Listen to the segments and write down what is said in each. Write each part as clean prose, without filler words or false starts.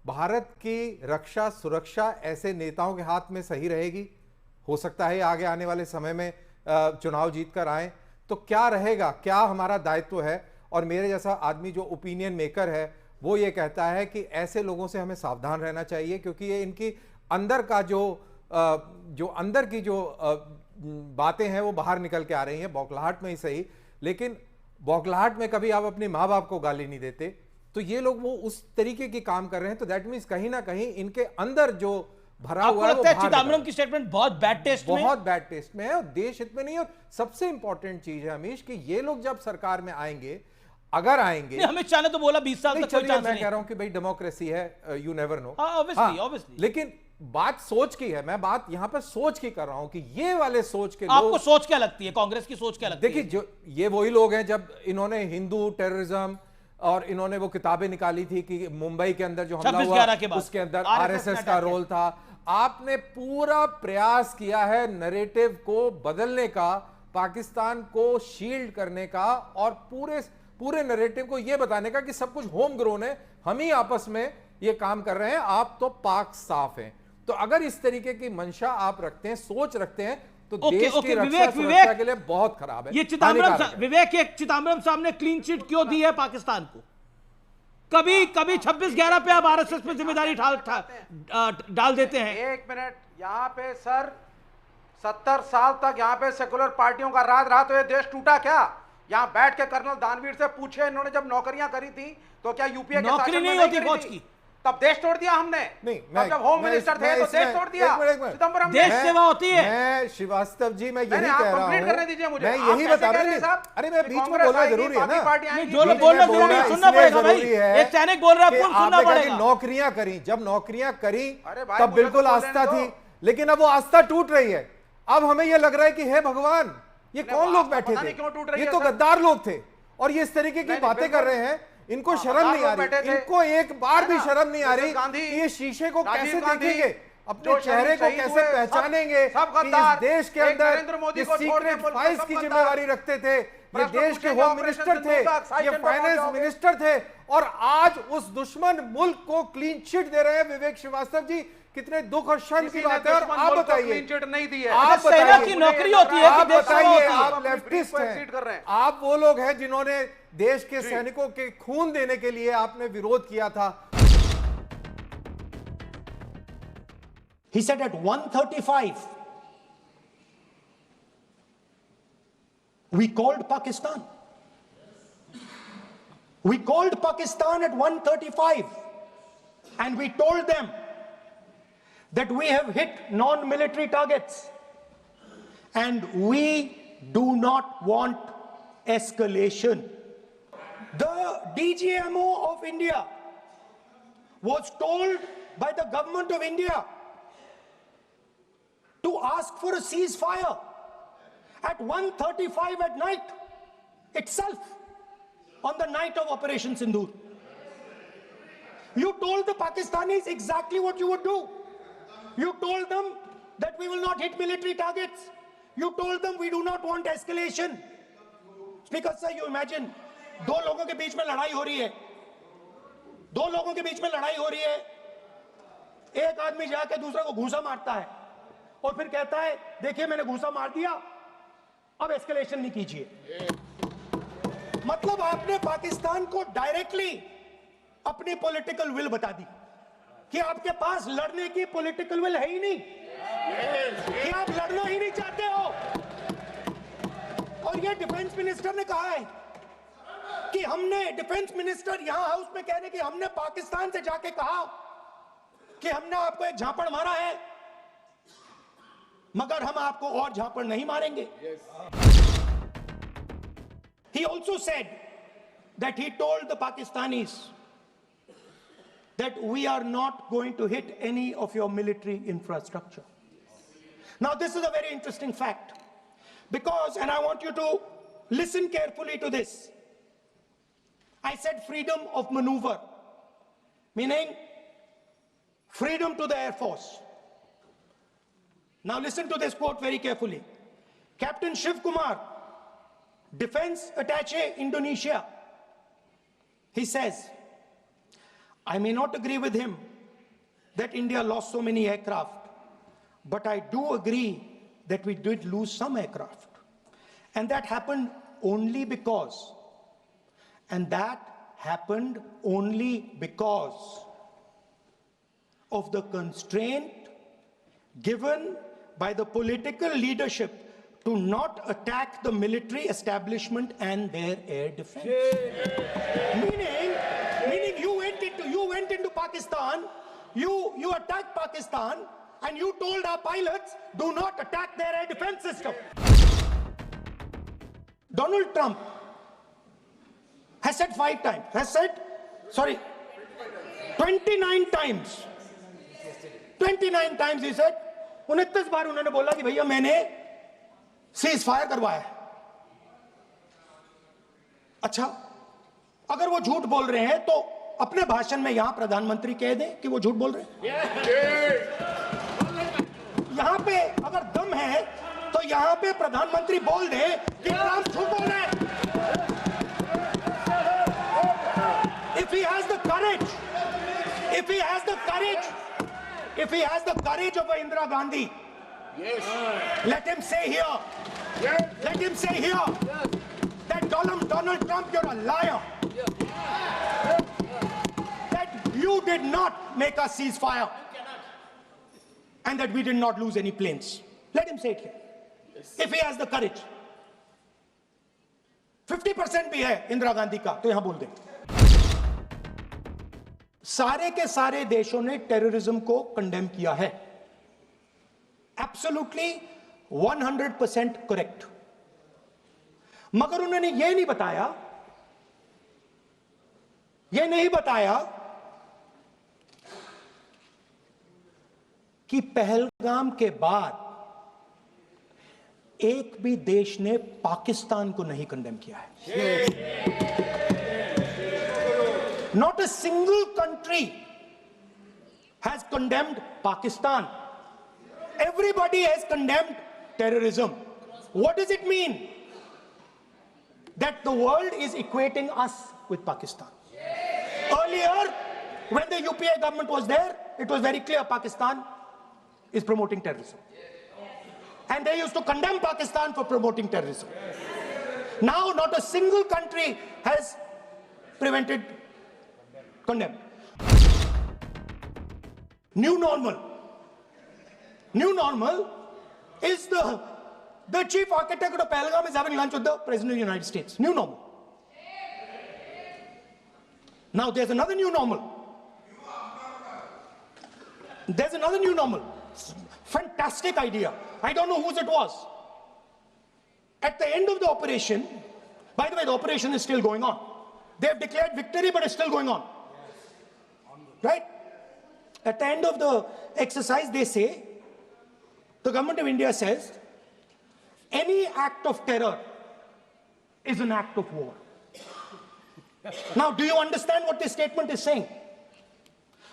भारत की रक्षा सुरक्षा ऐसे नेताओं के हाथ में सही रहेगी? हो सकता है आगे आने वाले समय में चुनाव जीतकर आए, तो क्या रहेगा, क्या हमारा दायित्व है? और मेरे जैसा आदमी जो ओपिनियन मेकर है वो ये कहता है कि ऐसे लोगों से हमें सावधान रहना चाहिए, क्योंकि ये इनकी अंदर का जो अंदर की जो बातें हैं वो बाहर निकल के आ रही हैं, बौखलाहट में ही सही, लेकिन बौखलाहट में कभी आप अपने माँ बाप को गाली नहीं देते। तो ये लोग वो उस तरीके की काम कर रहे हैं, तो दैट मीन्स कहीं ना कहीं इनके अंदर जो भरा हुआ है वो चिदंबरम की स्टेटमेंट बहुत बैड टेस्ट में, बहुत बैड टेस्ट में है और देश हित में नहीं। और सबसे इंपॉर्टेंट चीज है अमीश कि ये लोग जब सरकार में आएंगे, अगर आएंगे, अमित शाह ने तो बोला 20 साल तक कोई चांस नहीं। मैं कह रहा हूं कि भाई डेमोक्रेसी है, यू नेवर नो, ऑब्वियसली, लेकिन बात सोच की है। मैं बात यहां पर सोच की कर रहा हूं कि ये वाले सोच के आपको लोग, सोच क्या लगती है, कांग्रेस की सोच क्या लगती है? देखिए, जो ये वही लोग हैं, जब इन्होंने हिंदू टेररिज्म और इन्होंने वो किताबें निकाली थी कि मुंबई के अंदर जो हमला हुआ उसके अंदर आरएसएस का रोल था। आपने पूरा प्रयास किया है नैरेटिव को बदलने का, पाकिस्तान को शील्ड करने का और पूरे नैरेटिव को यह बताने का कि सब कुछ होम ग्रोन है, हम ही आपस में ये काम कर रहे हैं, आप तो पाक साफ हैं। तो अगर इस तरीके की मंशा आप रखते हैं, सोच रखते हैं, तो देश की रक्षा सुरक्षा के लिए बहुत खराब है। ये चिदंबरम साहब ने क्लीन चिट क्यों दी है पाकिस्तान को? कभी 26/11 पे आप आरएसएस पे जिम्मेदारी डाल देते हैं। एक मिनट, यहाँ पे सर 70 साल तक यहाँ पे सेकुलर पार्टियों का राज रहा, तो ये देश टूटा क्या? यहाँ बैठ के कर्नल दानवीर से पूछे, इन्होंने जब नौकरियां करी थी तो क्या यूपीए के नौकरी नहीं होती फौज की? तब देश तोड़ दिया हमने। नहीं, जब होम मिनिस्टर थे तो देश तोड़ दिया। चिदंबरम देश सेवा होती है। मैं श्रीवास्तव जी, मैं यही कह रहा हूं, करने दीजिए मुझे, मैं यही बता रहा हूं। अरे मैं बीच में बोलना जरूरी है ना, जो लोग बोल रहे हैं सुनना पड़ेगा भाई। एक सैनिक बोल रहा है, आपको सुनना पड़ेगा। नौकरियां करी, जब नौकरियां करी तब बिल्कुल आस्था थी, लेकिन अब वो आस्था टूट रही है। अब हमें ये लग रहा है कि हे भगवान, ये कौन लोग बैठे थे? ये तो गद्दार लोग थे और ये इस तरीके की बातें कर रहे हैं। इनको शर्म नहीं आ रही, इनको एक बार भी शर्म नहीं आ रही कि ये शीशे को कैसे देखेंगे, अपने चेहरे को कैसे पहचानेंगे कि इस देश के अंदर ये सीक्रेट फाइल्स की जिम्मेदारी रखते थे, ये देश के होम मिनिस्टर थे, ये फाइनेंस मिनिस्टर थे, और आज उस दुश्मन मुल्क को क्लीन चिट दे रहे हैं। विवेक श्रीवास्तव जी, कितने दुख और शर्म की बात है। और आप बताइए, नहीं दी है, आप सेना की नौकरी होती है, आप बताइए, आप लेफ्टिस्ट हैं, आप वो लोग हैं जिन्होंने देश के सैनिकों के खून देने के लिए आपने विरोध किया था। He said at 1:35 we called Pakistan. We called Pakistan at 1:35 and we told them that we have hit non-military targets and we do not want escalation. The DGMO of India was told by the government of India to ask for a ceasefire at 1:35 at night itself, on the night of Operation Sindoor. You told the Pakistanis exactly what you would do. You told them that we will not hit military targets. You told them we do not want escalation. Speaker sir, you imagine, दो लोगों के बीच में लड़ाई हो रही है, दो लोगों के बीच में लड़ाई हो रही है, एक आदमी जाके दूसरे को घूंसा मारता है और फिर कहता है देखिए मैंने घूंसा मार दिया, अब एस्केलेशन नहीं कीजिए। मतलब आपने पाकिस्तान को डायरेक्टली अपनी पॉलिटिकल विल बता दी कि आपके पास लड़ने की पॉलिटिकल विल है ही नहीं, कि आप लड़ना ही नहीं चाहते हो। और ये डिफेंस मिनिस्टर ने कहा है कि हमने, डिफेंस मिनिस्टर यहां हाउस में कहने कि हमने पाकिस्तान से जाके कहा कि हमने आपको एक झापड़ मारा है, मगर हम आपको और झापड़ नहीं मारेंगे। He also said that he told the Pakistanis that we are not going to hit any of your military infrastructure. Now this is a very interesting fact, because, and I want you to listen carefully to this, I said freedom of maneuver, meaning freedom to the Air Force. Now listen to this quote very carefully. Captain Shiv Kumar, Defense Attaché Indonesia, he says, I may not agree with him that India lost so many aircraft, but I do agree that we did lose some aircraft. And that happened only because of the constraint given by the political leadership to not attack the military establishment and their air defense. Meaning you went into Pakistan, you attacked Pakistan, and you told our pilots, do not attack their air defense system. Donald Trump has said 29 times. 29 times he said, 29 बार उन्होंने बोला कि भैया मैंने cease fire करवाया। अच्छा, अगर वो झूठ बोल रहे हैं तो अपने भाषण में यहां प्रधानमंत्री कह दें कि वो झूठ बोल रहे हैं। यहां पे अगर दम है तो यहां पे प्रधानमंत्री बोल दे कि ट्रंप झूठ बोल रहे हैं। If he has the courage of Indira Gandhi, let him say here that Donald Trump, you're a liar. That you did not make us ceasefire and that we did not lose any planes. Let him say it here. If he has the courage. 50% भी है इंदिरा गांधी का, तो यहां बोल दें। सारे के सारे देशों ने टेररिज्म को कंडेम किया है। Absolutely 100% correct. मगर उन्होंने यह नहीं बताया कि पहलगाम के बाद एक भी देश ने पाकिस्तान को नहीं कंडेम किया है। Not a single country has condemned Pakistan. Everybody has condemned terrorism. What does it mean? That the world is equating us with Pakistan. Earlier, when the UPA government was there, it was very clear Pakistan is promoting terrorism. And they used to condemn Pakistan for promoting terrorism. Now, not a single country has condemned. New normal is the chief architect of Pahalgam is having lunch with the President of the United States. New normal. Now there's another new normal. Fantastic idea. I don't know whose it was. At the end of the operation, by the way, the operation is still going on. They have declared victory, but it's still going on. Right? At the end of the exercise, they say, the government of India says, any act of terror is an act of war. Now, do you understand what this statement is saying?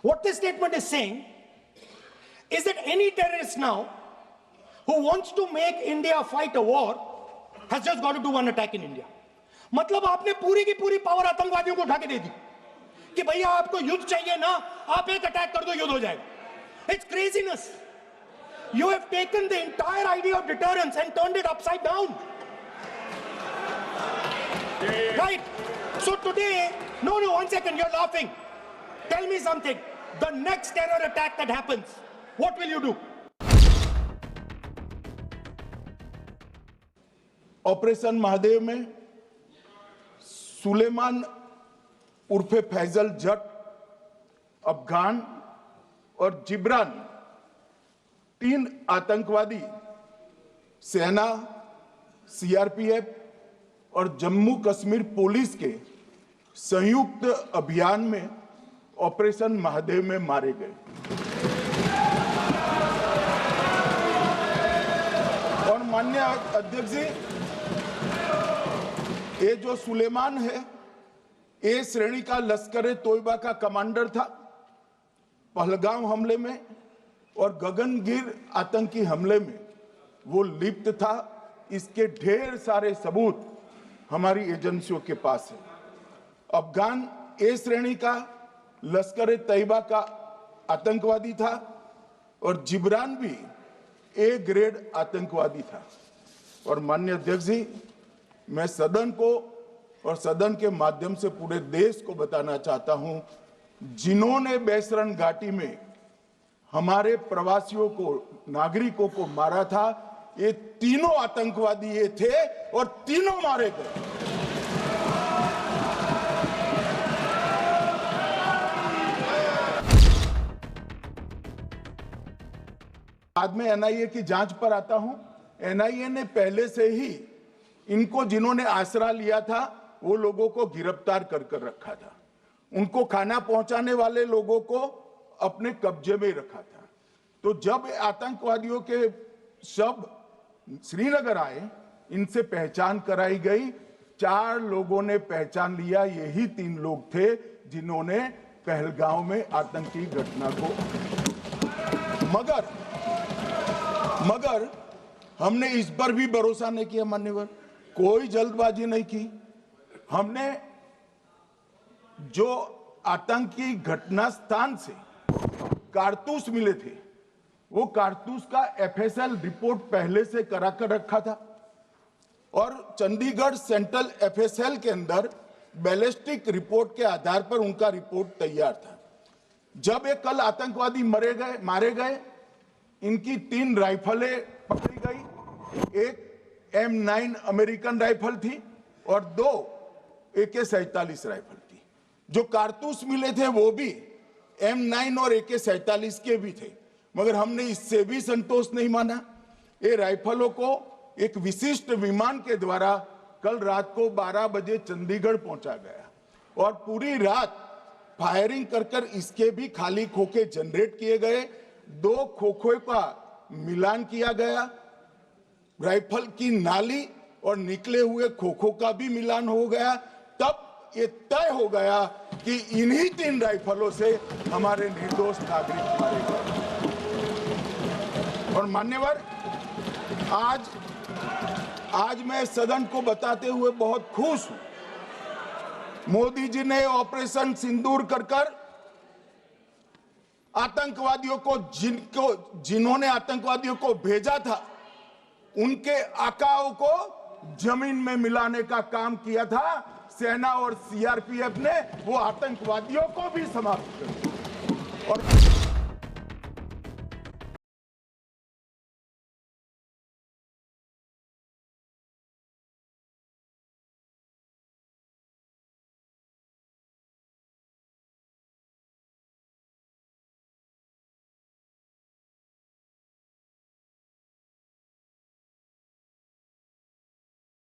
What this statement is saying is that any terrorist now who wants to make India fight a war has just got to do one attack in India. मतलब आपने पूरी की पूरी power आतंकवादियों को उठा के दे दी कि भैया आपको युद्ध चाहिए ना, आप एक अटैक कर दो, युद्ध हो जाएगा। It's craziness. You have taken the entire idea of deterrence and turned it upside down. Right? So today, no, 1 second, you're laughing. Tell me something. The next terror attack that happens, what will you do? Operation Mahadev में सुलेमान उर्फे फैजल जट, अफगान और जिब्रान 3 आतंकवादी सेना, CRPF और Jammu Kashmir police के संयुक्त अभियान में operation Mahadev में मारे गए। और माननीय अध्यक्ष जी, ये जो सुलेमान है, ए श्रेणी का लश्कर तोयबा का कमांडर था। पहलगाम हमले में और गगनगिर आतंकी हमले में वो लिप्त था। इसके ढेर सारे सबूत हमारी एजेंसियों के पास है। अफगान ए श्रेणी का लश्कर तैयबा का आतंकवादी था और जिब्रान भी ए ग्रेड आतंकवादी था। और माननीय अध्यक्ष जी, मैं सदन को और सदन के माध्यम से पूरे देश को बताना चाहता हूं, जिन्होंने बैसरण घाटी में हमारे प्रवासियों को, नागरिकों को मारा था, ये तीनों आतंकवादी ये थे और तीनों मारे गए। बाद में एनआईए की जांच पर आता हूं। एनआईए ने पहले से ही इनको, जिन्होंने आसरा लिया था, वो लोगों को गिरफ्तार कर रखा था। उनको खाना पहुंचाने वाले लोगों को अपने कब्जे में रखा था। तो जब आतंकवादियों के शव श्रीनगर आए, इनसे पहचान कराई गई। 4 लोगों ने पहचान लिया, यही 3 लोग थे जिन्होंने पहलगांव में आतंकी घटना को। मगर हमने इस पर भी भरोसा नहीं किया मान्यवर, कोई जल्दबाजी नहीं की। हमने जो आतंकी घटना स्थान से कारतूस मिले थे, वो कारतूस का एफएसएल रिपोर्ट पहले से करा कर रखा था और चंडीगढ़ सेंट्रल एफएसएल के अंदर बैलिस्टिक रिपोर्ट के आधार पर उनका रिपोर्ट तैयार था। जब ये कल आतंकवादी मारे गए, इनकी 3 राइफलें पकड़ी गई। एक M9 अमेरिकन राइफल थी और 2 AK-47 राइफल थी। जो कारतूस मिले थे वो भी M9 और AK-47 के भी थे, मगर हमने इससे भी संतोष नहीं माना। ये राइफलों को एक विशिष्ट विमान के द्वारा कल रात को 12 बजे चंडीगढ़ पहुंचा गया और पूरी रात फायरिंग कर इसके भी खाली खोखे जनरेट किए गए। 2 खोखों का मिलान किया गया, राइफल की नाली और निकले हुए खोखों का भी मिलान हो गया। तब ये तय हो गया कि इन्हीं 3 राइफलों से हमारे निर्दोष नागरिक मारे गए। और मान्यवर, आज मैं सदन को बताते हुए बहुत खुश हूं। मोदी जी ने ऑपरेशन सिंदूर कर आतंकवादियों को, जिन्होंने आतंकवादियों को भेजा था, उनके आकाओं को जमीन में मिलाने का काम किया था। सेना और सीआरपीएफ ने वो आतंकवादियों को भी समाप्त कर दिया। और